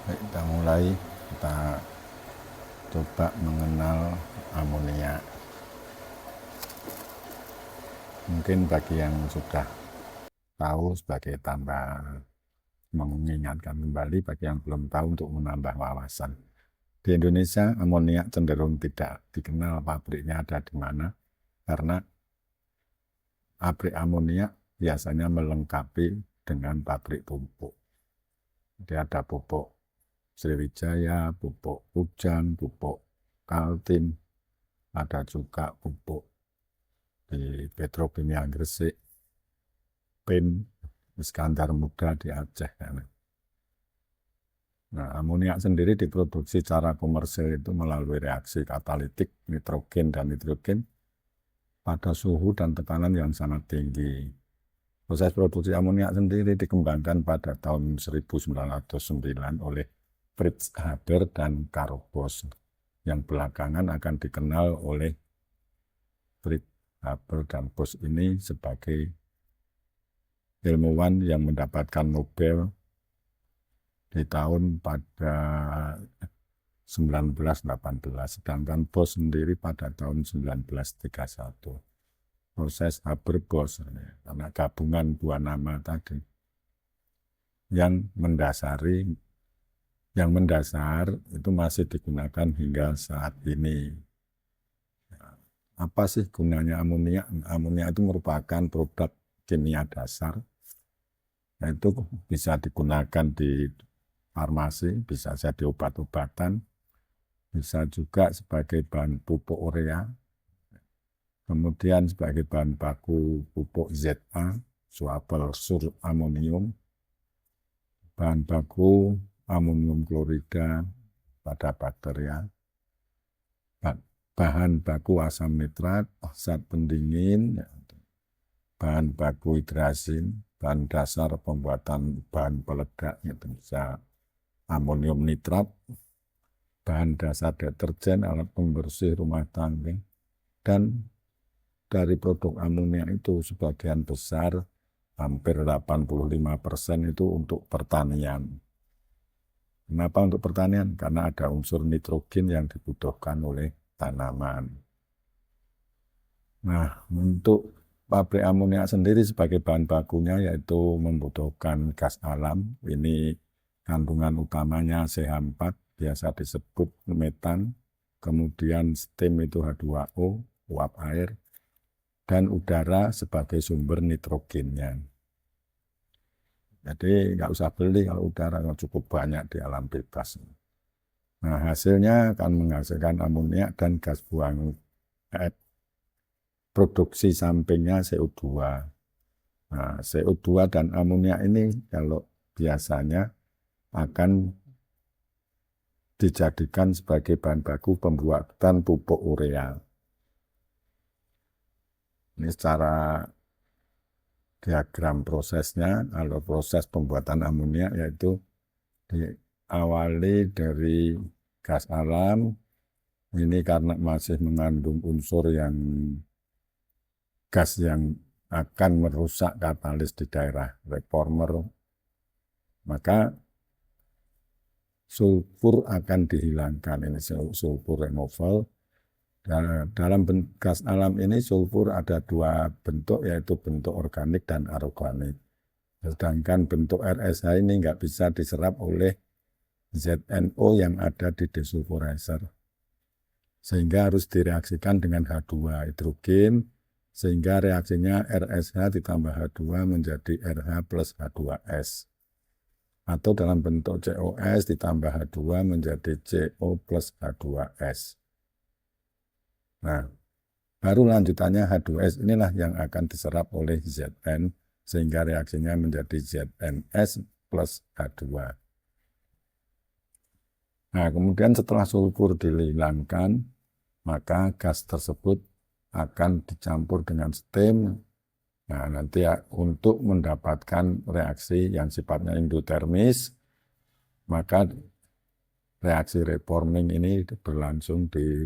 Baik, kita mulai, kita coba mengenal amonia. Mungkin bagi yang sudah tahu sebagai tambah mengingatkan kembali, bagi yang belum tahu untuk menambah wawasan. Di Indonesia amonia cenderung tidak dikenal pabriknya ada di mana, karena pabrik amonia biasanya melengkapi dengan pabrik pupuk. Jadi ada pupuk Sriwijaya, pupuk Pujan, pupuk Kaltim, ada juga pupuk di Petrokimia Gresik, PIN, Iskandar Muda di Aceh. Nah, amonia sendiri diproduksi secara komersil itu melalui reaksi katalitik nitrogen dan nitrogen pada suhu dan tekanan yang sangat tinggi. Proses produksi amonia sendiri dikembangkan pada tahun 1909 oleh Fritz Haber dan Karl Bosch, yang belakangan akan dikenal oleh Fritz Haber dan Bosch ini sebagai ilmuwan yang mendapatkan Nobel di tahun pada 1918, sedangkan Bosch sendiri pada tahun 1931. Proses Haber-Bosch, karena gabungan dua nama tadi, yang mendasar itu masih digunakan hingga saat ini. Apa sih gunanya amonia? Amonia itu merupakan produk kimia dasar, yaitu bisa digunakan di farmasi, bisa jadi obat-obatan, bisa juga sebagai bahan pupuk urea, kemudian sebagai bahan baku pupuk ZA, suapel suramonium, bahan baku amonium klorida pada bakteria, bahan baku asam nitrat, zat pendingin, bahan baku hidrasin, bahan dasar pembuatan bahan peledak, yaitu bisa amonium nitrat, bahan dasar deterjen, alat pembersih rumah tangga, dan dari produk amonia itu sebagian besar, hampir 85% itu untuk pertanian. Kenapa untuk pertanian? Karena ada unsur nitrogen yang dibutuhkan oleh tanaman. Nah, untuk pabrik amonia sendiri sebagai bahan bakunya yaitu membutuhkan gas alam. Ini kandungan utamanya CH4, biasa disebut metan, kemudian steam itu H2O, uap air, dan udara sebagai sumber nitrogennya. Jadi nggak usah beli kalau udara cukup banyak di alam bebas. Nah, hasilnya akan menghasilkan amonia dan gas buang produksi sampingnya CO2. Nah, CO2 dan amonia ini kalau biasanya akan dijadikan sebagai bahan baku pembuatan pupuk urea. Ini secara diagram prosesnya, kalau proses pembuatan amonia yaitu diawali dari gas alam, ini karena masih mengandung unsur yang gas yang akan merusak katalis di daerah reformer, maka sulfur akan dihilangkan, ini sulfur removal. Dalam gas alam ini sulfur ada dua bentuk, yaitu bentuk organik dan anorganik. Sedangkan bentuk RSH ini nggak bisa diserap oleh ZNO yang ada di desulfurizer, sehingga harus direaksikan dengan H2 hidrogen, sehingga reaksinya RSH ditambah H2 menjadi RH plus H2S. Atau dalam bentuk COS ditambah H2 menjadi CO plus H2S. Nah, baru lanjutannya H2S inilah yang akan diserap oleh Zn, sehingga reaksinya menjadi ZnS plus H2. Nah, kemudian setelah sulfur dihilangkan, maka gas tersebut akan dicampur dengan steam. Nah, nanti untuk mendapatkan reaksi yang sifatnya endotermis, maka reaksi reforming ini berlangsung di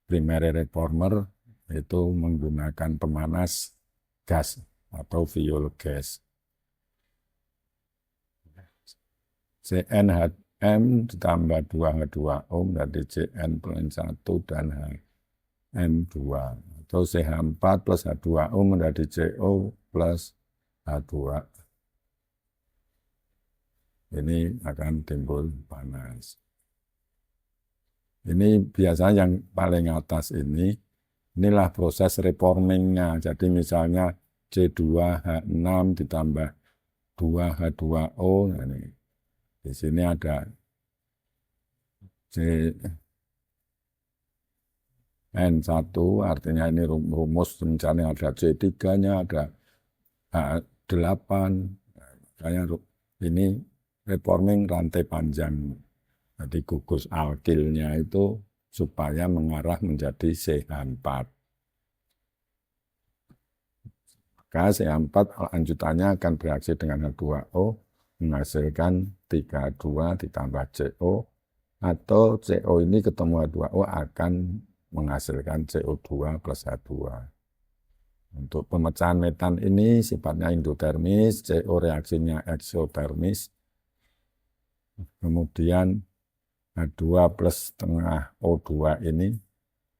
primary reformer, yaitu menggunakan pemanas gas atau fuel gas. M ditambah 2H2O menjadi CN+1 dan HN2. Atau CH4 plus H2O menjadi CO plus H2. Ini akan timbul panas. Ini biasanya yang paling atas inilah proses reformingnya. Jadi misalnya C2H6 ditambah 2H2O. Nah ini. Di sini ada CN1, artinya ini rumus misalnya ada C3-nya, ada H8. Makanya ini reforming rantai panjang. Jadi gugus alkilnya itu supaya mengarah menjadi CH4. Maka CH4 lanjutannya akan bereaksi dengan H2O menghasilkan 3H2 ditambah CO, atau CO ini ketemu H2O akan menghasilkan CO2 plus H2. Untuk pemecahan metan ini sifatnya endotermis, CO reaksinya eksotermis, kemudian H2 plus setengah O2 ini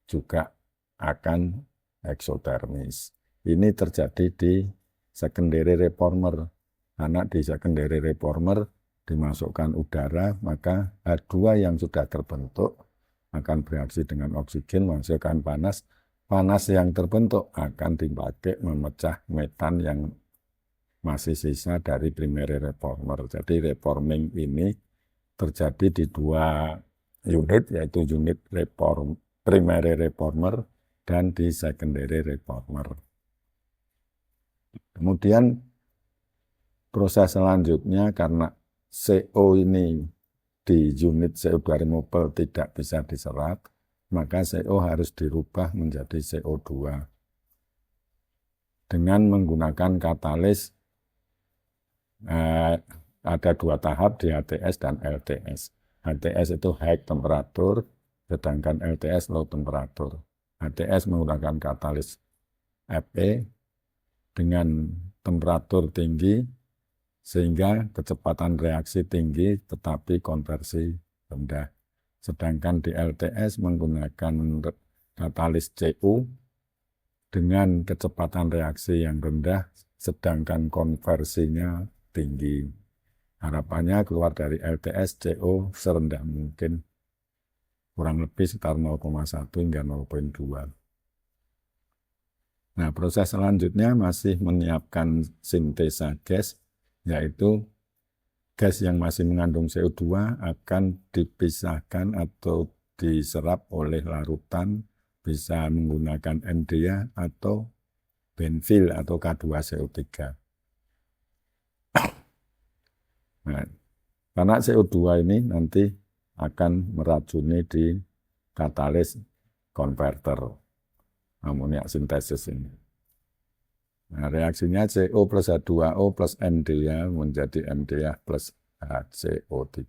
juga akan eksotermis. Ini terjadi di secondary reformer. Karena di secondary reformer dimasukkan udara, maka H2 yang sudah terbentuk akan bereaksi dengan oksigen menghasilkan panas. Panas yang terbentuk akan dipakai memecah metan yang masih sisa dari primary reformer. Jadi reforming ini terjadi di dua unit, yaitu unit primary reformer dan di secondary reformer. Kemudian proses selanjutnya karena CO ini di unit CO2 removal tidak bisa diserap, maka CO harus dirubah menjadi CO2 dengan menggunakan katalis. Ada dua tahap di HTS dan LTS. HTS itu high temperature, sedangkan LTS low temperature. HTS menggunakan katalis Fe dengan temperatur tinggi sehingga kecepatan reaksi tinggi tetapi konversi rendah. Sedangkan di LTS menggunakan katalis Cu dengan kecepatan reaksi yang rendah sedangkan konversinya tinggi. Harapannya keluar dari LTS CO serendah mungkin, kurang lebih sekitar 0,1 hingga 0,2. Nah, proses selanjutnya masih menyiapkan sintesa gas, yaitu gas yang masih mengandung CO2 akan dipisahkan atau diserap oleh larutan, bisa menggunakan MDA atau benfil atau K2CO3. Nah, karena CO2 ini nanti akan meracuni di katalis konverter amoniak sintesis ini. Nah, reaksinya CO plus H2O plus MDA menjadi MDA plus HCO3.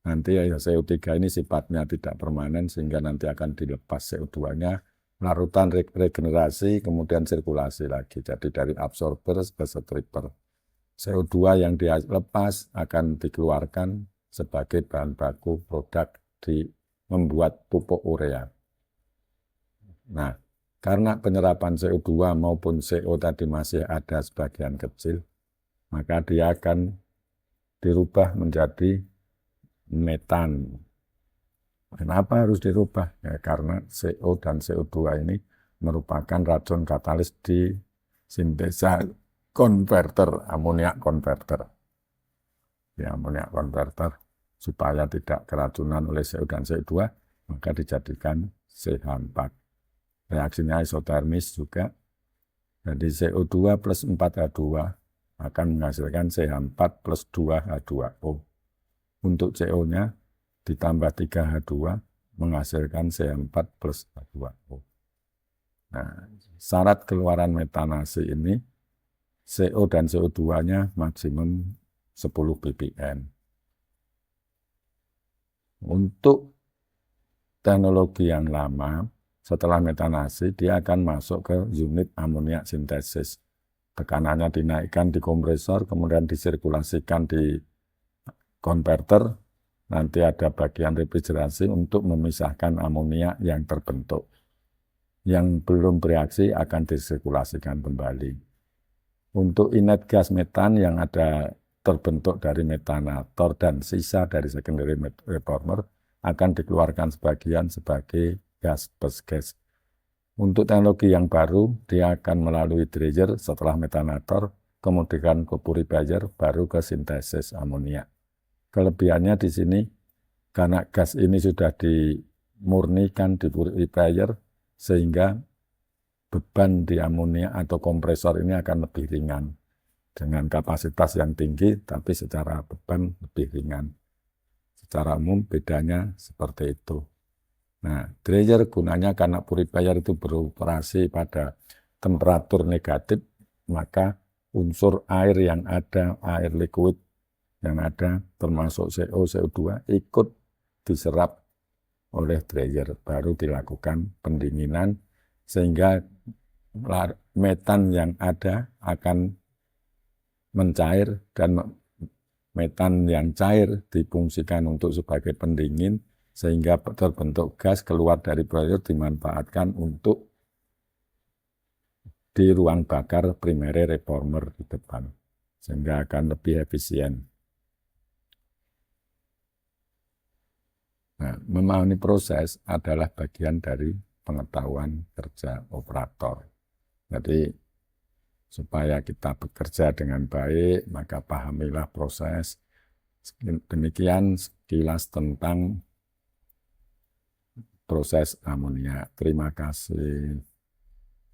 Nanti CO3 ini sifatnya tidak permanen sehingga nanti akan dilepas CO2-nya, larutan regenerasi, kemudian sirkulasi lagi. Jadi dari absorber ke stripper. CO2 yang dilepas akan dikeluarkan sebagai bahan baku produk di membuat pupuk urea. Nah, karena penyerapan CO2 maupun CO tadi masih ada sebagian kecil, maka dia akan dirubah menjadi metan. Kenapa harus dirubah? Ya, karena CO dan CO2 ini merupakan racun katalis di sintesa konverter, amoniak konverter. Ya, amoniak konverter supaya tidak keracunan oleh CO dan CO2, maka dijadikan CH4. Reaksinya isotermis juga. Jadi CO2 plus 4H2 akan menghasilkan CH4 plus 2H2O. Untuk CO-nya ditambah 3H2 menghasilkan CH4 plus H2O. Nah, syarat keluaran metanasi ini CO dan CO2-nya maksimum 10 ppm. Untuk teknologi yang lama, setelah metanasi, dia akan masuk ke unit amoniak sintesis. Tekanannya dinaikkan di kompresor, kemudian disirkulasikan di konverter, nanti ada bagian refrigerasi untuk memisahkan amonia yang terbentuk. Yang belum bereaksi akan disirkulasikan kembali. Untuk inert gas metan yang ada terbentuk dari metanator dan sisa dari secondary reformer akan dikeluarkan sebagian sebagai gas gas. Untuk teknologi yang baru, dia akan melalui dryer setelah metanator, kemudian ke purifier, baru ke sintesis amonia. Kelebihannya di sini, karena gas ini sudah dimurnikan di purifier, sehingga beban di amonia atau kompresor ini akan lebih ringan. Dengan kapasitas yang tinggi, tapi secara beban lebih ringan. Secara umum bedanya seperti itu. Nah, dryer gunanya karena purifier itu beroperasi pada temperatur negatif, maka unsur air yang ada, air liquid yang ada, termasuk CO, CO2, ikut diserap oleh dryer, baru dilakukan pendinginan, sehingga metan yang ada akan mencair, dan metan yang cair difungsikan untuk sebagai pendingin, sehingga terbentuk gas keluar dari boiler dimanfaatkan untuk di ruang bakar primary reformer di depan, sehingga akan lebih efisien. Nah, memahami proses adalah bagian dari pengetahuan kerja operator. Jadi, supaya kita bekerja dengan baik, maka pahamilah proses. Demikian sekilas tentang proses amonia. Terima kasih.